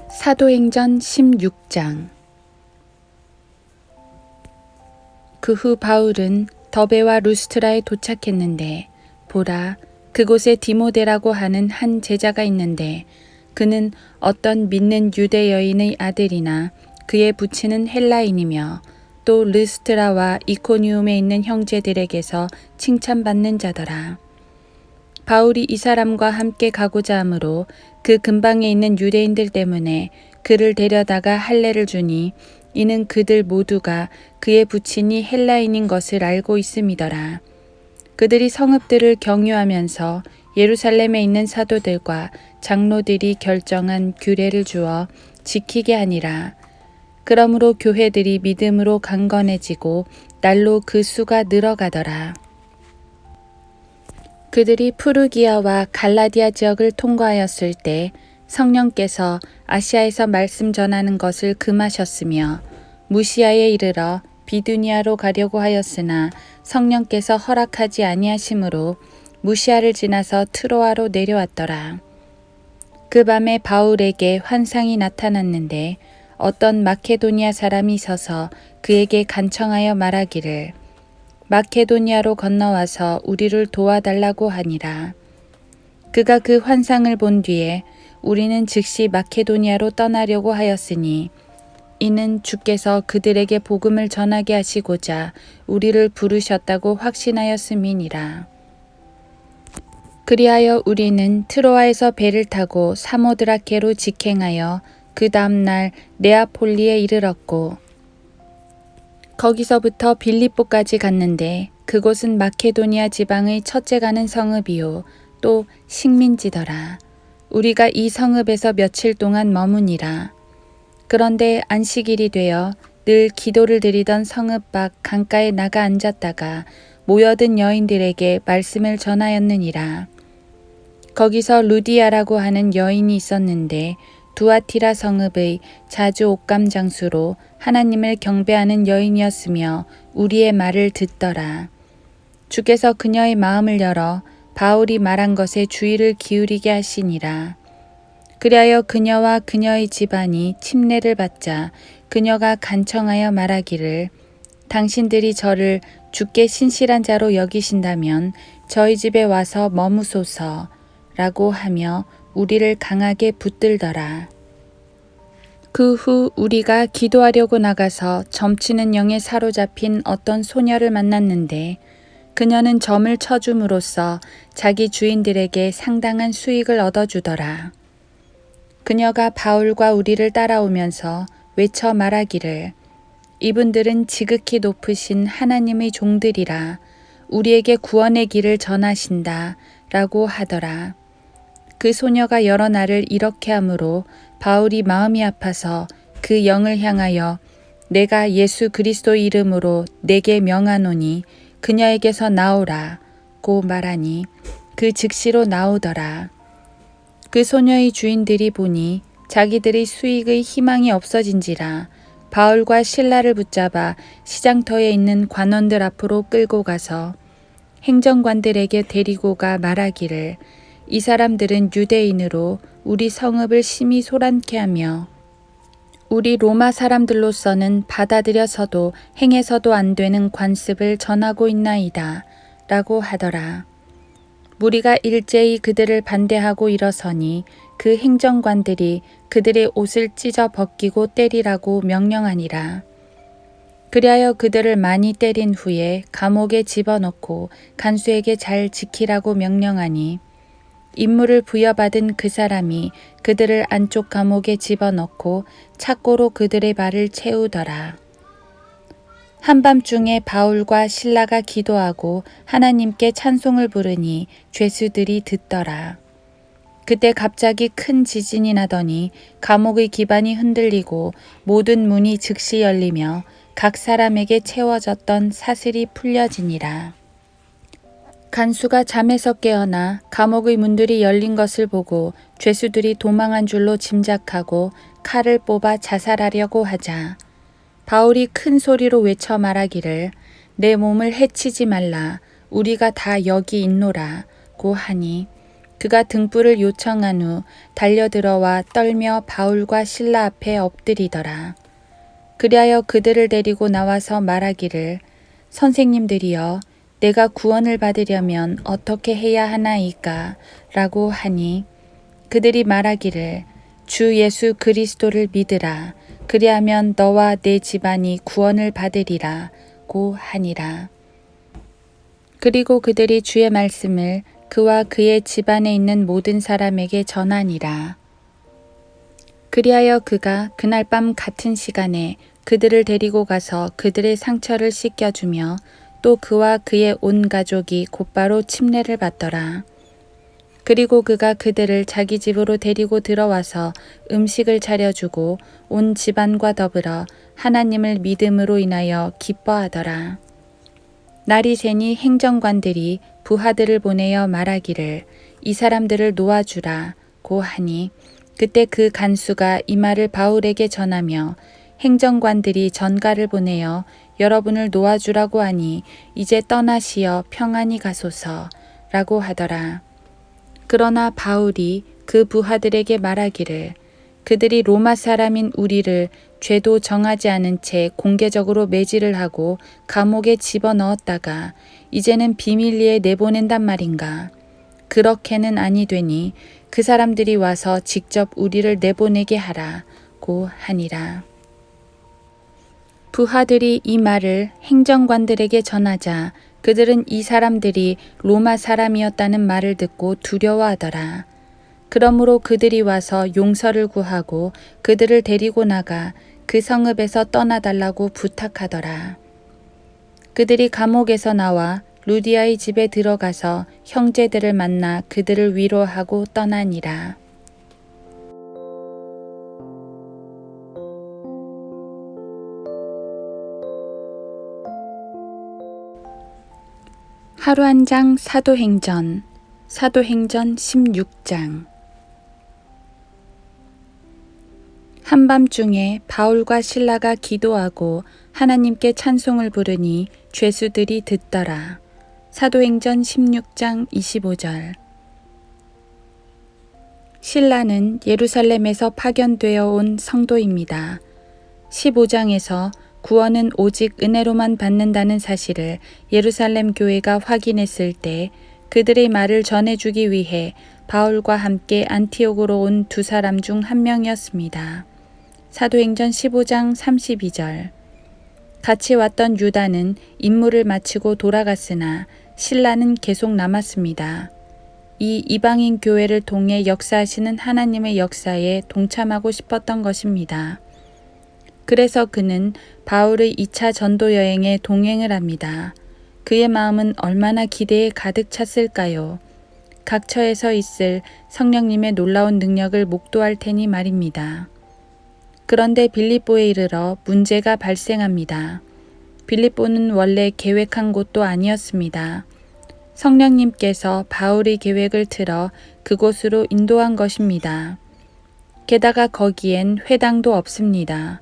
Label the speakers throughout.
Speaker 1: 사도행전 16장. 그 후 바울은 더베와 루스트라에 도착했는데 보라, 그곳에 디모데라고 하는 한 제자가 있는데 그는 어떤 믿는 유대 여인의 아들이나 그의 부친은 헬라인이며 또 르스트라와 이코니움에 있는 형제들에게서 칭찬받는 자더라. 바울이 이 사람과 함께 가고자 하므로 그 근방에 있는 유대인들 때문에 그를 데려다가 할례를 주니 이는 그들 모두가 그의 부친이 헬라인인 것을 알고 있음이더라. 그들이 성읍들을 경유하면서 예루살렘에 있는 사도들과 장로들이 결정한 규례를 주어 지키게 하니라. 그러므로 교회들이 믿음으로 강건해지고 날로 그 수가 늘어가더라. 그들이 프루기아와 갈라디아 지역을 통과하였을 때 성령께서 아시아에서 말씀 전하는 것을 금하셨으며 무시아에 이르러 비두니아로 가려고 하였으나 성령께서 허락하지 아니하심으로 무시아를 지나서 트로아로 내려왔더라. 그 밤에 바울에게 환상이 나타났는데 어떤 마케도니아 사람이 서서 그에게 간청하여 말하기를 마케도니아로 건너와서 우리를 도와달라고 하니라. 그가 그 환상을 본 뒤에 우리는 즉시 마케도니아로 떠나려고 하였으니 이는 주께서 그들에게 복음을 전하게 하시고자 우리를 부르셨다고 확신하였음이니라. 그리하여 우리는 트로아에서 배를 타고 사모드라케로 직행하여 그 다음날 네아폴리에 이르렀고 거기서부터 빌립보까지 갔는데 그곳은 마케도니아 지방의 첫째 가는 성읍이요 또 식민지더라. 우리가 이 성읍에서 며칠 동안 머무니라. 그런데 안식일이 되어 늘 기도를 드리던 성읍 밖 강가에 나가 앉았다가 모여든 여인들에게 말씀을 전하였느니라. 거기서 루디아라고 하는 여인이 있었는데 두아티라 성읍의 자주 옥감 장수로 하나님을 경배하는 여인이었으며 우리의 말을 듣더라. 주께서 그녀의 마음을 열어 바울이 말한 것에 주의를 기울이게 하시니라. 그리하여 그녀와 그녀의 집안이 침례를 받자 그녀가 간청하여 말하기를 당신들이 저를 주께 신실한 자로 여기신다면 저희 집에 와서 머무소서 라고 하며 우리를 강하게 붙들더라. 그 후 우리가 기도하려고 나가서 점치는 영에 사로잡힌 어떤 소녀를 만났는데 그녀는 점을 쳐줌으로써 자기 주인들에게 상당한 수익을 얻어주더라. 그녀가 바울과 우리를 따라오면서 외쳐 말하기를 이분들은 지극히 높으신 하나님의 종들이라 우리에게 구원의 길을 전하신다 라고 하더라. 그 소녀가 여러 날을 이렇게 하므로 바울이 마음이 아파서 그 영을 향하여 내가 예수 그리스도 이름으로 내게 명하노니 그녀에게서 나오라고 말하니 그 즉시로 나오더라. 그 소녀의 주인들이 보니 자기들의 수익의 희망이 없어진지라 바울과 실라를 붙잡아 시장터에 있는 관원들 앞으로 끌고 가서 행정관들에게 데리고 가 말하기를 이 사람들은 유대인으로 우리 성읍을 심히 소란케 하며 우리 로마 사람들로서는 받아들여서도 행해서도 안 되는 관습을 전하고 있나이다 라고 하더라. 무리가 일제히 그들을 반대하고 일어서니 그 행정관들이 그들의 옷을 찢어 벗기고 때리라고 명령하니라. 그리하여 그들을 많이 때린 후에 감옥에 집어넣고 간수에게 잘 지키라고 명령하니 임무를 부여받은 그 사람이 그들을 안쪽 감옥에 집어넣고 착고로 그들의 발을 채우더라. 한밤중에 바울과 실라가 기도하고 하나님께 찬송을 부르니 죄수들이 듣더라. 그때 갑자기 큰 지진이 나더니 감옥의 기반이 흔들리고 모든 문이 즉시 열리며 각 사람에게 채워졌던 사슬이 풀려지니라. 간수가 잠에서 깨어나 감옥의 문들이 열린 것을 보고 죄수들이 도망한 줄로 짐작하고 칼을 뽑아 자살하려고 하자 바울이 큰 소리로 외쳐 말하기를 내 몸을 해치지 말라 우리가 다 여기 있노라고 하니 그가 등불을 요청한 후 달려들어와 떨며 바울과 실라 앞에 엎드리더라. 그리하여 그들을 데리고 나와서 말하기를 선생님들이여 내가 구원을 받으려면 어떻게 해야 하나이까? 라고 하니 그들이 말하기를 주 예수 그리스도를 믿으라. 그리하면 너와 내 집안이 구원을 받으리라 고 하니라. 그리고 그들이 주의 말씀을 그와 그의 집안에 있는 모든 사람에게 전하니라. 그리하여 그가 그날 밤 같은 시간에 그들을 데리고 가서 그들의 상처를 씻겨주며 또 그와 그의 온 가족이 곧바로 침례를 받더라. 그리고 그가 그들을 자기 집으로 데리고 들어와서 음식을 차려주고 온 집안과 더불어 하나님을 믿음으로 인하여 기뻐하더라. 날이 새니 행정관들이 부하들을 보내어 말하기를 이 사람들을 놓아주라 고 하니 그때 그 간수가 이 말을 바울에게 전하며 행정관들이 전가를 보내어 여러분을 놓아주라고 하니 이제 떠나시어 평안히 가소서 라고 하더라. 그러나 바울이 그 부하들에게 말하기를 그들이 로마 사람인 우리를 죄도 정하지 않은 채 공개적으로 매질을 하고 감옥에 집어넣었다가 이제는 비밀리에 내보낸단 말인가. 그렇게는 아니 되니 그 사람들이 와서 직접 우리를 내보내게 하라고 하니라. 부하들이 이 말을 행정관들에게 전하자 그들은 이 사람들이 로마 사람이었다는 말을 듣고 두려워하더라. 그러므로 그들이 와서 용서를 구하고 그들을 데리고 나가 그 성읍에서 떠나달라고 부탁하더라. 그들이 감옥에서 나와 루디아의 집에 들어가서 형제들을 만나 그들을 위로하고 떠나니라. 하루 한 장 사도행전 16장. 한밤중에 바울과 실라가 기도하고 하나님께 찬송을 부르니 죄수들이 듣더라. 사도행전 16장 25절. 실라는 예루살렘에서 파견되어 온 성도입니다. 15장에서 구원은 오직 은혜로만 받는다는 사실을 예루살렘 교회가 확인했을 때 그들의 말을 전해주기 위해 바울과 함께 안티옥으로 온 두 사람 중 한 명이었습니다. 사도행전 15장 32절. 같이 왔던 유다는 임무를 마치고 돌아갔으나 실라는 계속 남았습니다. 이 이방인 교회를 통해 역사하시는 하나님의 역사에 동참하고 싶었던 것입니다. 그래서 그는 바울의 2차 전도 여행에 동행을 합니다. 그의 마음은 얼마나 기대에 가득 찼을까요? 각 처에서 있을 성령님의 놀라운 능력을 목도할 테니 말입니다. 그런데 빌립보에 이르러 문제가 발생합니다. 빌립보는 원래 계획한 곳도 아니었습니다. 성령님께서 바울의 계획을 틀어 그곳으로 인도한 것입니다. 게다가 거기엔 회당도 없습니다.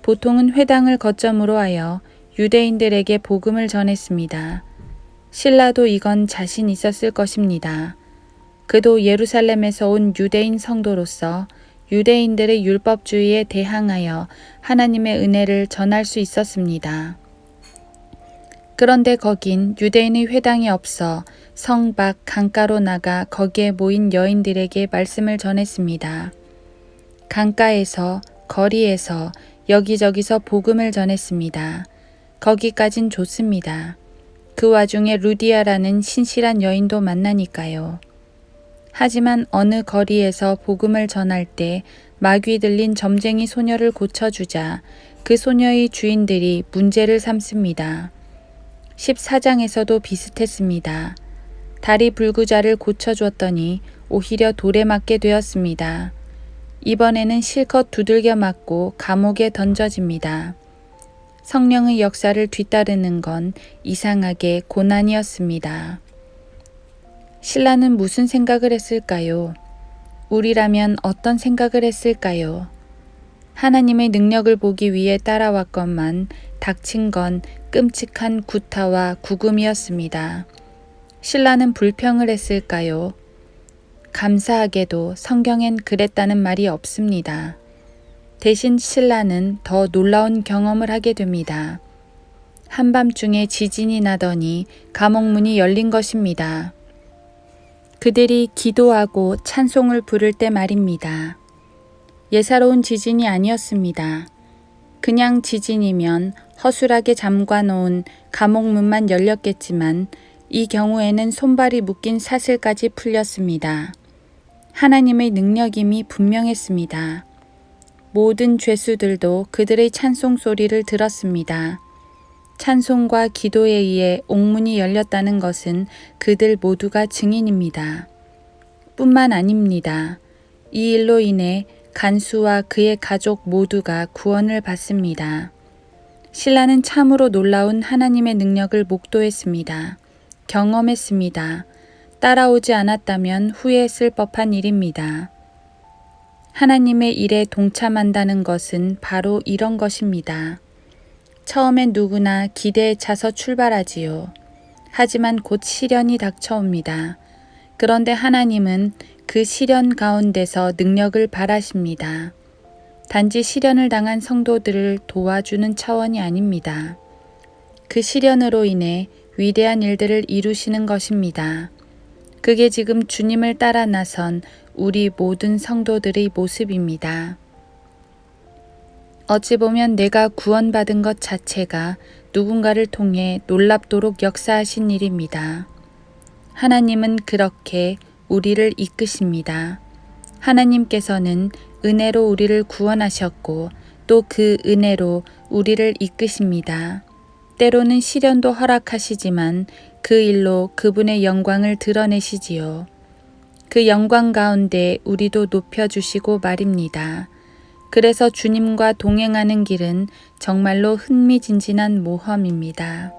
Speaker 1: 보통은 회당을 거점으로 하여 유대인들에게 복음을 전했습니다. 실라도 이건 자신 있었을 것입니다. 그도 예루살렘에서 온 유대인 성도로서 유대인들의 율법주의에 대항하여 하나님의 은혜를 전할 수 있었습니다. 그런데 거긴 유대인의 회당이 없어 성 밖 강가로 나가 거기에 모인 여인들에게 말씀을 전했습니다. 강가에서, 거리에서, 여기저기서 복음을 전했습니다. 거기까진 좋습니다. 그 와중에 루디아라는 신실한 여인도 만나니까요. 하지만 어느 거리에서 복음을 전할 때 마귀 들린 점쟁이 소녀를 고쳐주자 그 소녀의 주인들이 문제를 삼습니다. 14장에서도 비슷했습니다. 다리 불구자를 고쳐주었더니 오히려 돌에 맞게 되었습니다. 이번에는 실컷 두들겨 맞고 감옥에 던져집니다. 성령의 역사를 뒤따르는 건 이상하게 고난이었습니다. 실라는 무슨 생각을 했을까요? 우리라면 어떤 생각을 했을까요? 하나님의 능력을 보기 위해 따라왔건만 닥친 건 끔찍한 구타와 구금이었습니다. 실라는 불평을 했을까요? 감사하게도 성경엔 그랬다는 말이 없습니다. 대신 신라는 더 놀라운 경험을 하게 됩니다. 한밤중에 지진이 나더니 감옥문이 열린 것입니다. 그들이 기도하고 찬송을 부를 때 말입니다. 예사로운 지진이 아니었습니다. 그냥 지진이면 허술하게 잠가놓은 감옥문만 열렸겠지만 이 경우에는 손발이 묶인 사슬까지 풀렸습니다. 하나님의 능력임이 분명했습니다. 모든 죄수들도 그들의 찬송 소리를 들었습니다. 찬송과 기도에 의해 옥문이 열렸다는 것은 그들 모두가 증인입니다. 뿐만 아닙니다. 이 일로 인해 간수와 그의 가족 모두가 구원을 받습니다. 신라는 참으로 놀라운 하나님의 능력을 목도했습니다. 경험했습니다. 따라오지 않았다면 후회했을 법한 일입니다. 하나님의 일에 동참한다는 것은 바로 이런 것입니다. 처음엔 누구나 기대에 차서 출발하지요. 하지만 곧 시련이 닥쳐옵니다. 그런데 하나님은 그 시련 가운데서 능력을 발하십니다. 단지 시련을 당한 성도들을 도와주는 차원이 아닙니다. 그 시련으로 인해 위대한 일들을 이루시는 것입니다. 그게 지금 주님을 따라 나선 우리 모든 성도들의 모습입니다. 어찌 보면 내가 구원받은 것 자체가 누군가를 통해 놀랍도록 역사하신 일입니다. 하나님은 그렇게 우리를 이끄십니다. 하나님께서는 은혜로 우리를 구원하셨고 또 그 은혜로 우리를 이끄십니다. 때로는 시련도 허락하시지만 그 일로 그분의 영광을 드러내시지요. 그 영광 가운데 우리도 높여주시고 말입니다. 그래서 주님과 동행하는 길은 정말로 흥미진진한 모험입니다.